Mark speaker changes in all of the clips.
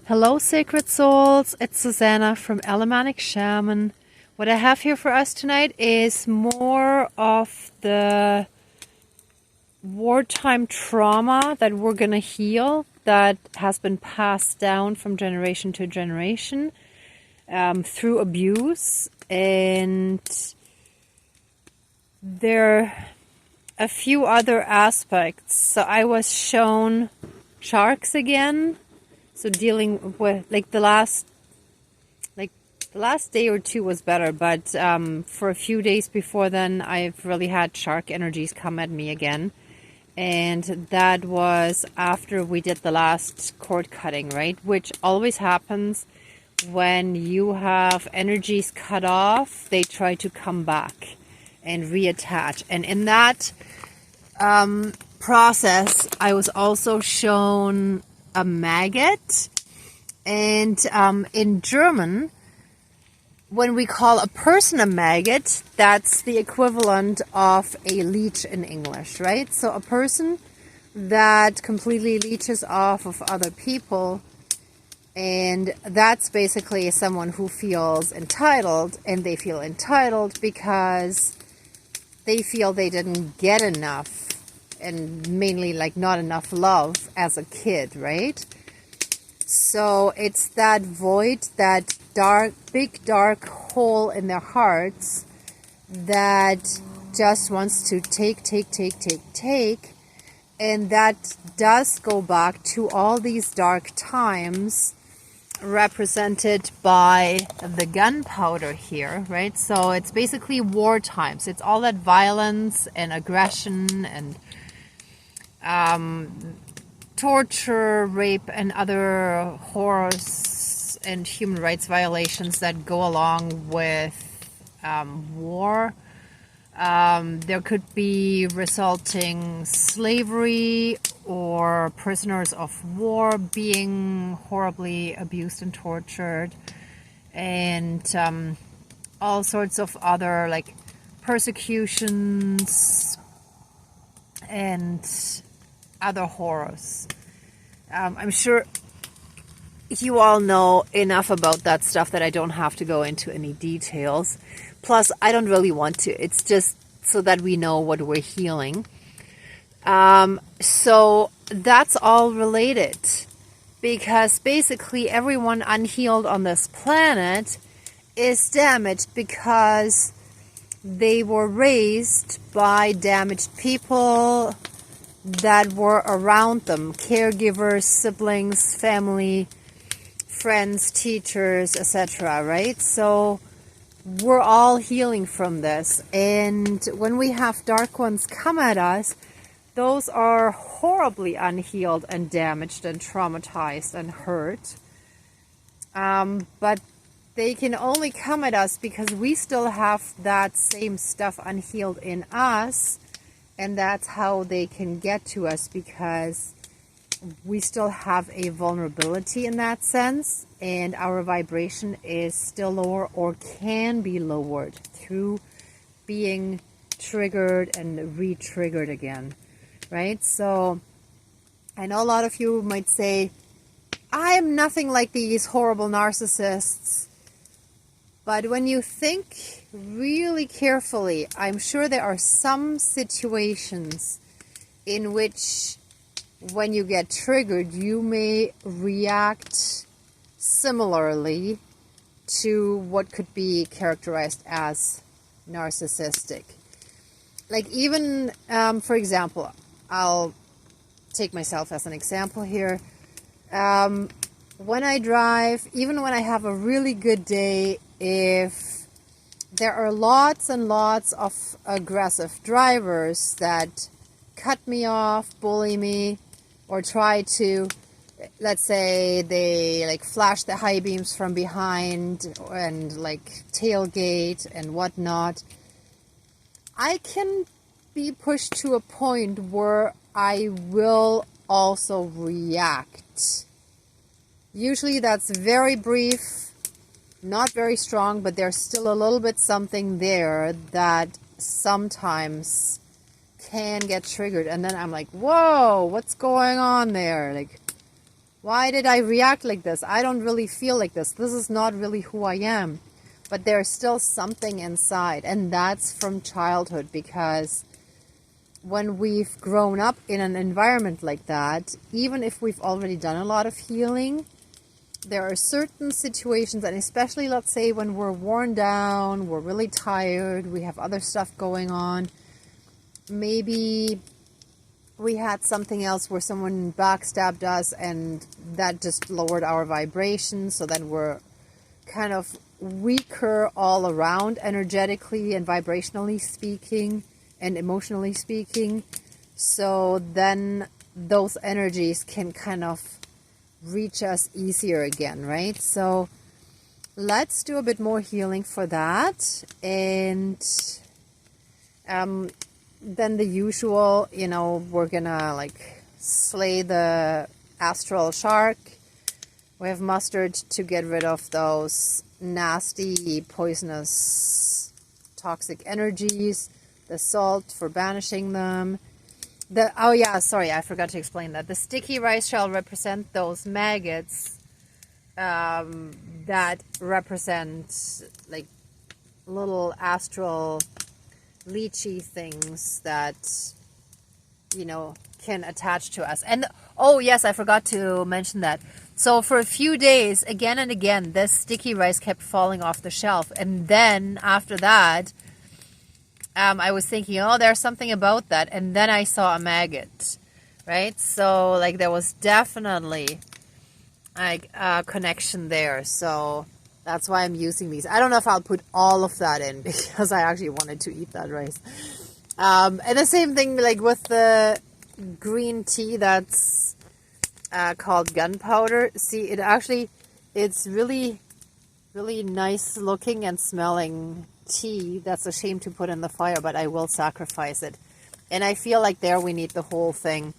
Speaker 1: Hello, sacred souls. It's Susanna from Alamanic Shaman. What I have here for us tonight is more of the wartime trauma that we're going to heal that has been passed down from generation to generation through abuse. And there are a few other aspects. So I was shown sharks again. So dealing with the last day or two was better, but for a few days before then, I've really had shark energies come at me again, and that was after we did the last cord cutting, right? Which always happens when you have energies cut off. They try to come back and reattach, and in that process, I was also shown a maggot. And in German, when we call a person a maggot, that's the equivalent of a leech in English, right? So a person that completely leeches off of other people, and that's basically someone who feels entitled, and they feel entitled because they feel they didn't get enough, and mainly not enough love as a kid, right? So it's that void, that big dark hole in their hearts that just wants to take. And that does go back to all these dark times represented by the gunpowder here, right? So it's basically war times. It's all that violence and aggression and torture, rape, and other horrors and human rights violations that go along with war. There could be resulting slavery or prisoners of war being horribly abused and tortured, and all sorts of other persecutions and other horrors. I'm sure you all know enough about that stuff that I don't have to go into any details. Plus, I don't really want to. It's just so that we know what we're healing. So that's all related, because basically everyone unhealed on this planet is damaged because they were raised by damaged people that were around them, caregivers, siblings, family, friends, teachers, etc., right? So we're all healing from this, and when we have dark ones come at us, those are horribly unhealed and damaged and traumatized and hurt, but they can only come at us because we still have that same stuff unhealed in us. And that's how they can get to us, because we still have a vulnerability in that sense, and our vibration is still lower or can be lowered through being triggered and re-triggered again, right? So I know a lot of you might say, I am nothing like these horrible narcissists. But when you think really carefully, I'm sure there are some situations in which when you get triggered, you may react similarly to what could be characterized as narcissistic. Even, for example, I'll take myself as an example here. When I drive, even when I have a really good day, if there are lots and lots of aggressive drivers that cut me off, bully me, or try to, let's say they flash the high beams from behind and tailgate and whatnot, I can be pushed to a point where I will also react. Usually that's very brief, not very strong, but there's still a little bit something there that sometimes can get triggered. And then I'm like, whoa, what's going on there? Why did I react like this? I don't really feel like this. This is not really who I am. But there's still something inside, and that's from childhood, because when we've grown up in an environment like that, even if we've already done a lot of healing, there are certain situations, and especially, let's say, when we're worn down, we're really tired, we have other stuff going on, maybe we had something else where someone backstabbed us and that just lowered our vibration, so then we're kind of weaker all around, energetically and vibrationally speaking and emotionally speaking. So then those energies can kind of reach us easier again, right? So let's do a bit more healing for that. And then the usual, you know, we're gonna like slay the astral shark. We have mustard to get rid of those nasty, poisonous, toxic energies. The salt for banishing them. Oh yeah, sorry, I forgot to explain that. The sticky rice shall represent those maggots that represent like little astral leechy things that, you know, can attach to us. And oh yes, I forgot to mention that. So for a few days, again and again, this sticky rice kept falling off the shelf. And then after that, I was thinking, oh, there's something about that. And then I saw a maggot, right? So like there was definitely like a connection there. So that's why I'm using these. I don't know if I'll put all of that in because I actually wanted to eat that rice. And the same thing like with the green tea that's called gunpowder. See, it's really, really nice looking and smelling tea. That's a shame to put in the fire, but I will sacrifice it. And I feel like there we need the whole thing.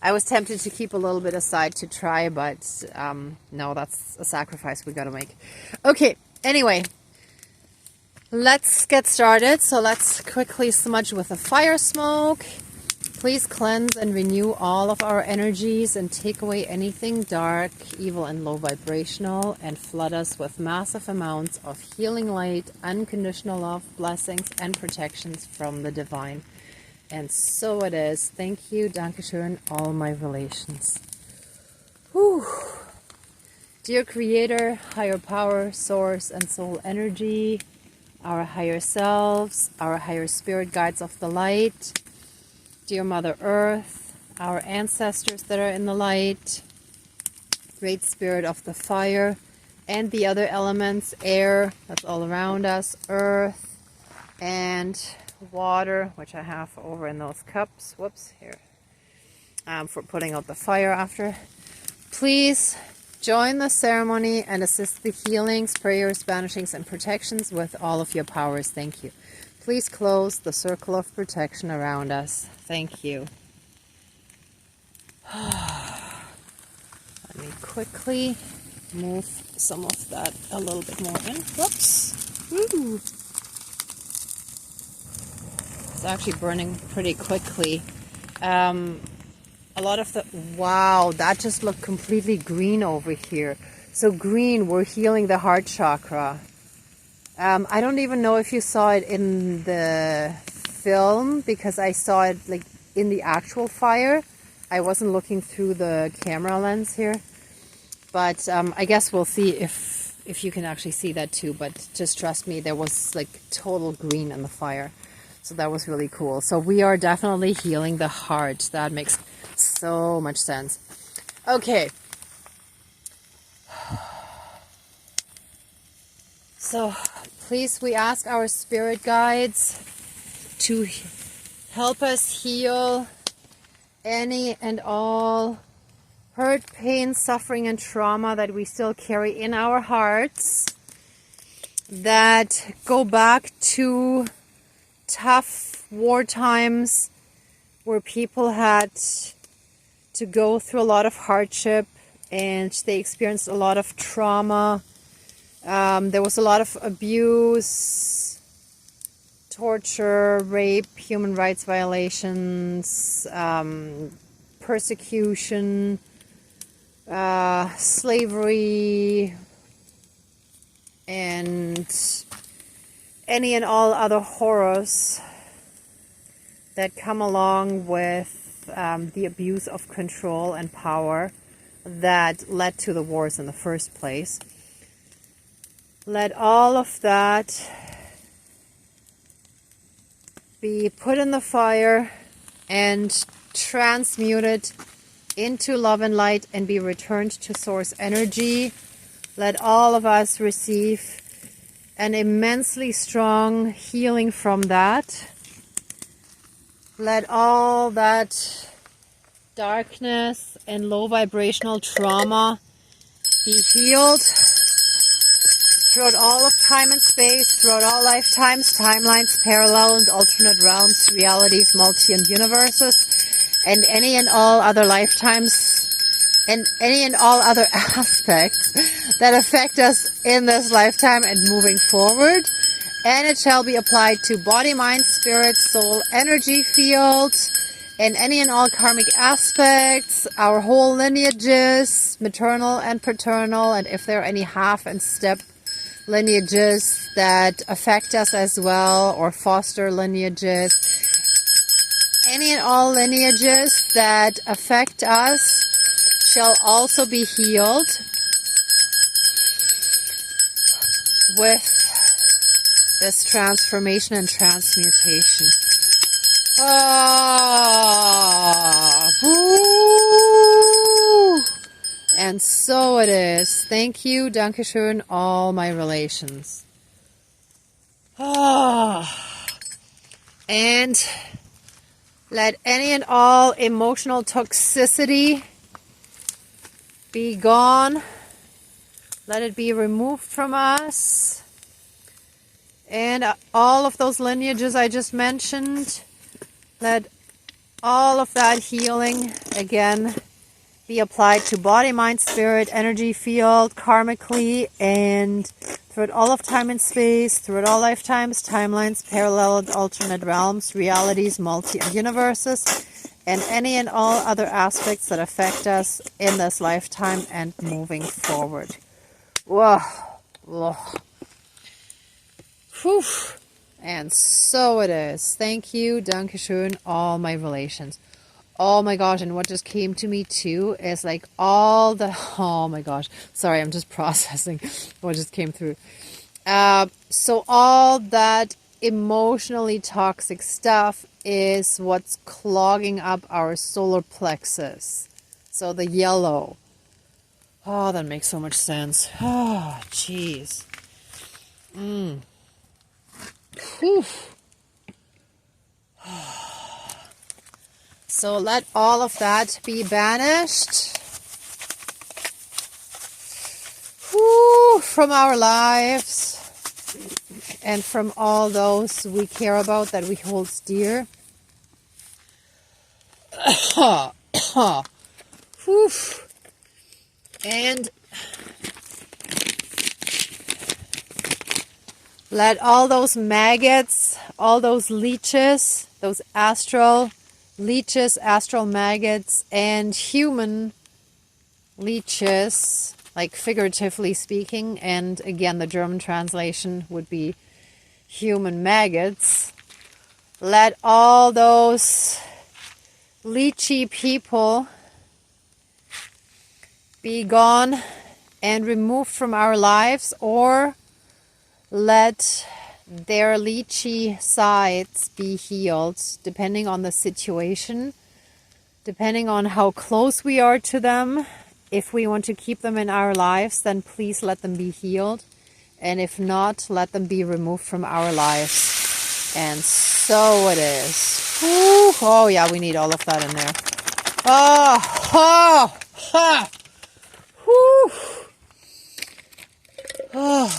Speaker 1: I was tempted to keep a little bit aside to try, but no, that's a sacrifice we gotta make. Okay, anyway, let's get started. So let's quickly smudge with a fire smoke. Please cleanse and renew all of our energies and take away anything dark, evil, and low vibrational, and flood us with massive amounts of healing light, unconditional love, blessings, and protections from the divine. And so it is. Thank you, Dankeschön, all my relations. Whew. Dear Creator, higher power, source, and soul energy, our higher selves, our higher spirit guides of the light, dear Mother Earth, our ancestors that are in the light, Great Spirit of the fire, and the other elements, air, that's all around us, earth, and water, which I have over in those cups. Whoops, here. For putting out the fire after. Please join the ceremony and assist the healings, prayers, banishings, and protections with all of your powers. Thank you. Please close the circle of protection around us. Thank you. Let me quickly move some of that a little bit more in. Whoops. Woo. It's actually burning pretty quickly. A lot of the... Wow, that just looked completely green over here. So green, we're healing the heart chakra. I don't even know if you saw it in the film, because I saw it like in the actual fire. I wasn't looking through the camera lens here, but I guess we'll see if you can actually see that too. But just trust me, there was like total green in the fire, so that was really cool. So we are definitely healing the heart. That makes so much sense. Okay. So please, we ask our spirit guides to help us heal any and all hurt, pain, suffering, and trauma that we still carry in our hearts, that go back to tough war times where people had to go through a lot of hardship and they experienced a lot of trauma. There was a lot of abuse, torture, rape, human rights violations, persecution, slavery, and any and all other horrors that come along with the abuse of control and power that led to the wars in the first place. Let all of that be put in the fire and transmuted into love and light and be returned to source energy. Let all of us receive an immensely strong healing from that. Let all that darkness and low vibrational trauma be healed throughout all of time and space, throughout all lifetimes, timelines, parallel and alternate realms, realities, multi and universes, and any and all other lifetimes and any and all other aspects that affect us in this lifetime and moving forward. And it shall be applied to body, mind, spirit, soul, energy field, and any and all karmic aspects, our whole lineages, maternal and paternal, and if there are any half and step lineages that affect us as well, or foster lineages, any and all lineages that affect us shall also be healed with this transformation and transmutation. Woo. And so it is. Thank you, Dankeschön, all my relations. And let any and all emotional toxicity be gone. Let it be removed from us. And all of those lineages I just mentioned, let all of that healing again be applied to body, mind, spirit, energy field, karmically, and throughout all of time and space, throughout all lifetimes, timelines, parallel and alternate realms, realities, multi and universes, and any and all other aspects that affect us in this lifetime and moving forward. Whoa. Whoa. Whew. And so it is. Thank you, Dankeschön, all my relations. Oh my gosh, and what just came to me too is like all the, oh my gosh, sorry, I'm just processing what just came through. So all that emotionally toxic stuff is what's clogging up our solar plexus. So the yellow. Oh, that makes so much sense. Oh, jeez. Whew. So let all of that be banished from our lives and from all those we care about that we hold dear. And let all those maggots, all those leeches, those astral leeches, astral maggots, and human leeches, like figuratively speaking, and again the German translation would be human maggots. Let all those leechy people be gone and removed from our lives, or let their leechy sides be healed, depending on the situation, depending on how close we are to them. If we want to keep them in our lives, then please let them be healed. And if not, let them be removed from our lives. And so it is. Whew. Oh yeah, we need all of that in there. Oh, oh, ha. Whew. Oh.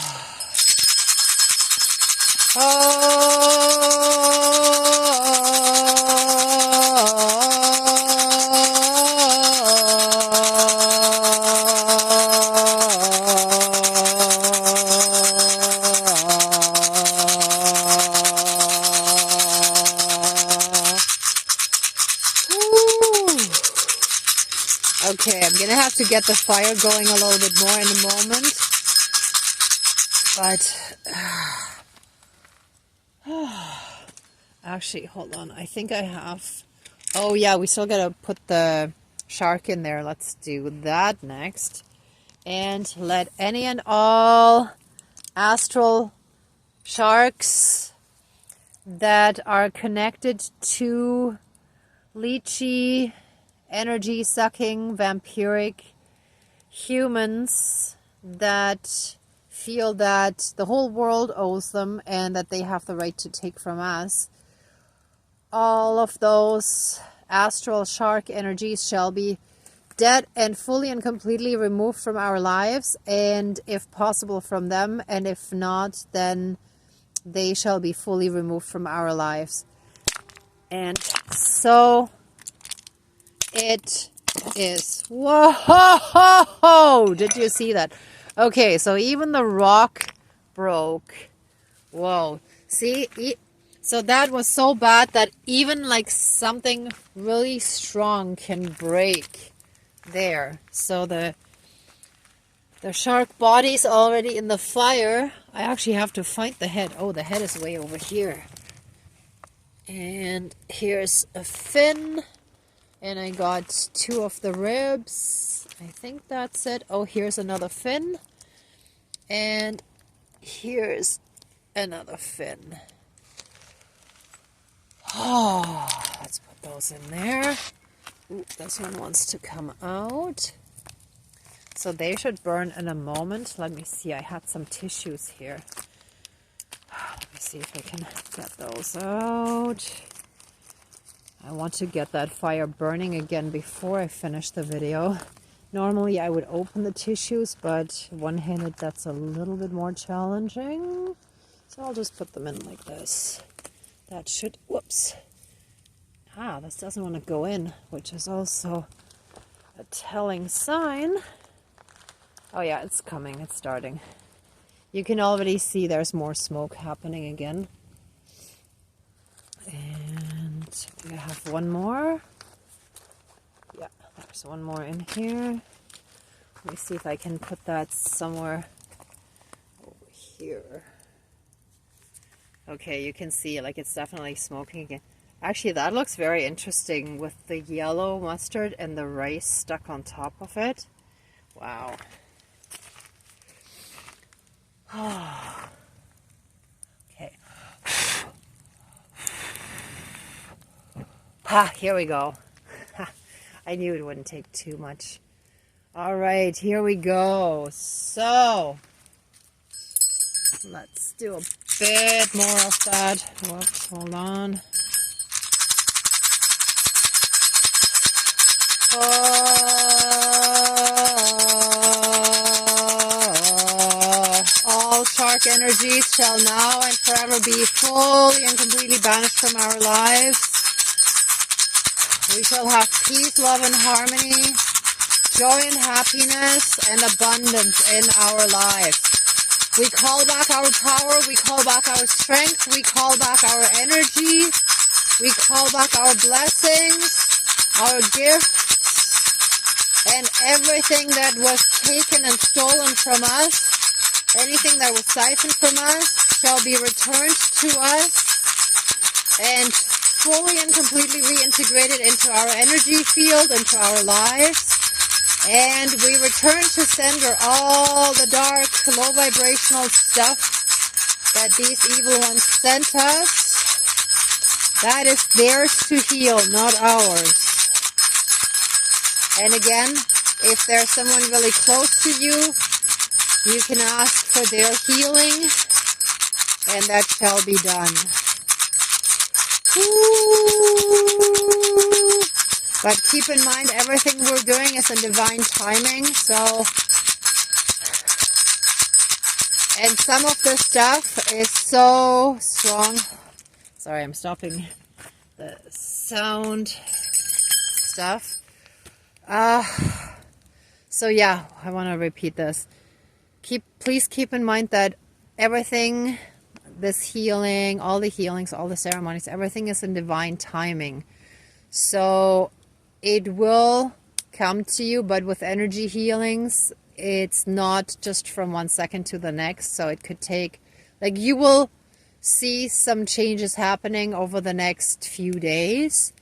Speaker 1: Okay, I'm gonna have to get the fire going a little bit more in a moment. But actually, hold on. I think I have. Oh yeah, we still gotta put the shark in there. Let's do that next. And let any and all astral sharks that are connected to leechy, energy sucking, vampiric humans that feel that the whole world owes them and that they have the right to take from us, all of those astral shark energies shall be dead and fully and completely removed from our lives, and if possible from them, and if not, then they shall be fully removed from our lives. And so it is. Whoa! Did you see that? Okay, so even the rock broke. Whoa. See? So that was so bad that even like something really strong can break there. So the shark body's already in the fire. I actually have to find the head. Oh, the head is way over here. And here's a fin. And I got 2 of the ribs. I think that's it. Oh, here's another fin. And here's another fin. Oh, let's put those in there. Ooh, this one wants to come out. So they should burn in a moment. Let me see. I had some tissues here. Let me see if I can get those out. I want to get that fire burning again before I finish the video. Normally I would open the tissues, but one-handed that's a little bit more challenging. So I'll just put them in like this. That should, whoops. This doesn't want to go in, which is also a telling sign. Oh yeah, it's coming, it's starting. You can already see there's more smoke happening again. And we have one more. Yeah, there's one more in here. Let me see if I can put that somewhere over here. Okay, you can see like it's definitely smoking again. Actually, that looks very interesting with the yellow mustard and the rice stuck on top of it. Wow. Okay. Here we go. I knew it wouldn't take too much. All right, here we go. So, let's do a bit more of that. Whoops, hold on. All shark energies shall now and forever be fully and completely banished from our lives. We shall have peace, love, and harmony, joy and happiness, and abundance in our lives. We call back our power, we call back our strength, we call back our energy, we call back our blessings, our gifts, and everything that was taken and stolen from us, anything that was siphoned from us, shall be returned to us and fully and completely reintegrated into our energy field, into our lives. And we return to sender all the dark, low vibrational stuff that these evil ones sent us. That is theirs to heal, not ours. And again, if there's someone really close to you, you can ask for their healing, and that shall be done. Ooh. But keep in mind, everything we're doing is in divine timing, so... And some of this stuff is so strong. Sorry, I'm stopping the sound stuff. So yeah, I want to repeat this. Please keep in mind that everything, this healing, all the healings, all the ceremonies, everything is in divine timing. So it will come to you, but with energy healings, it's not just from 1 second to the next. So it could take, like, you will see some changes happening over the next few days,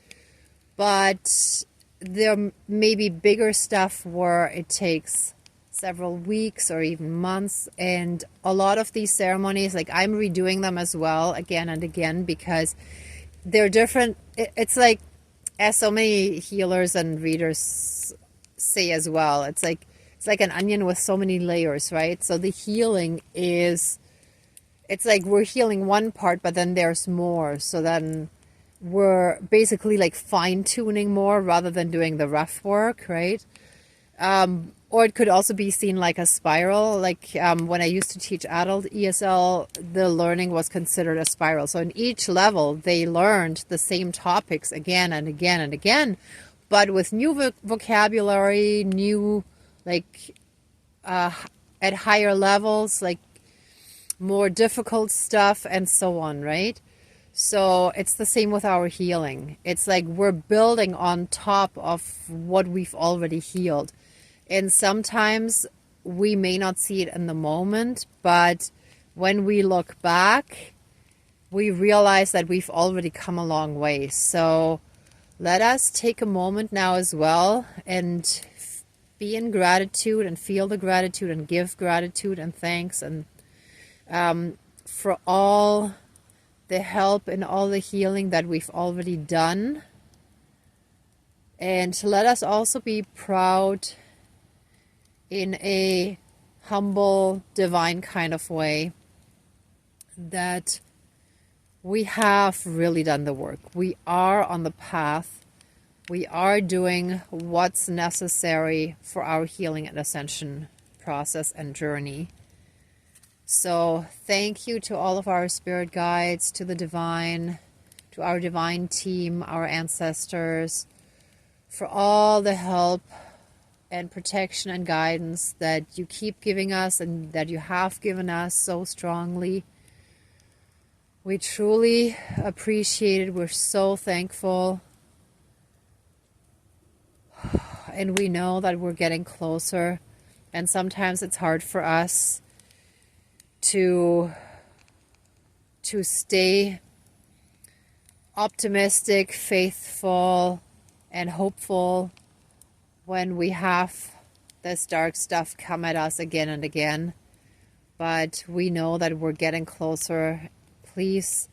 Speaker 1: but there may be bigger stuff where it takes several weeks or even months. And a lot of these ceremonies, like, I'm redoing them as well again and again because they're different. It's like, as so many healers and readers say as well, it's like an onion with so many layers, right? So the healing is, it's like we're healing one part, but then there's more. So then we're basically like fine-tuning more rather than doing the rough work, right? Or it could also be seen like a spiral. Like when I used to teach adult ESL, the learning was considered a spiral. So in each level, they learned the same topics again and again and again, but with new vocabulary, new, like, at higher levels, like more difficult stuff and so on, right? So it's the same with our healing. It's like we're building on top of what we've already healed. And sometimes we may not see it in the moment, but when we look back, we realize that we've already come a long way. So let us take a moment now as well and be in gratitude and feel the gratitude and give gratitude and thanks, and for all the help and all the healing that we've already done. And let us also be proud in a humble, divine kind of way that we have really done the work. We are on the path. We are doing what's necessary for our healing and ascension process and journey. So thank you to all of our spirit guides, to the divine, to our divine team, our ancestors, for all the help and protection and guidance that you keep giving us and that you have given us so strongly. We truly appreciate it. We're so thankful. And we know that we're getting closer. And sometimes it's hard for us to stay optimistic, faithful, and hopeful when we have this dark stuff come at us again and again. But we know that we're getting closer. Please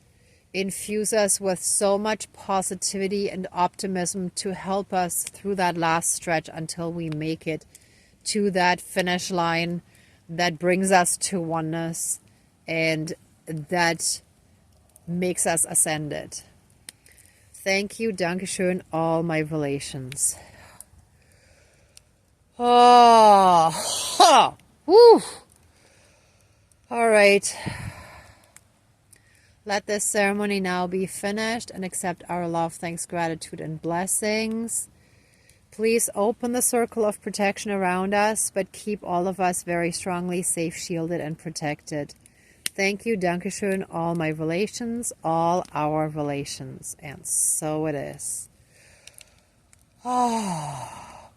Speaker 1: infuse us with so much positivity and optimism to help us through that last stretch until we make it to that finish line that brings us to oneness and that makes us ascended. Thank you, Dankeschön, all my relations. Oh, ha, woo. All right. Let this ceremony now be finished and accept our love, thanks, gratitude, and blessings. Please open the circle of protection around us, but keep all of us very strongly safe, shielded, and protected. Thank you, Dankeschön, all my relations, all our relations. And so it is. Oh,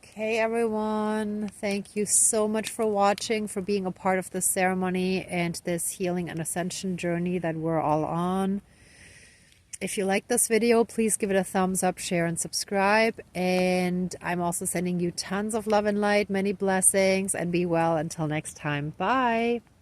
Speaker 1: okay, everyone. Thank you so much for watching, for being a part of this ceremony and this healing and ascension journey that we're all on. If you like this video, please give it a thumbs up, share, and subscribe. And I'm also sending you tons of love and light, many blessings, and be well until next time. Bye.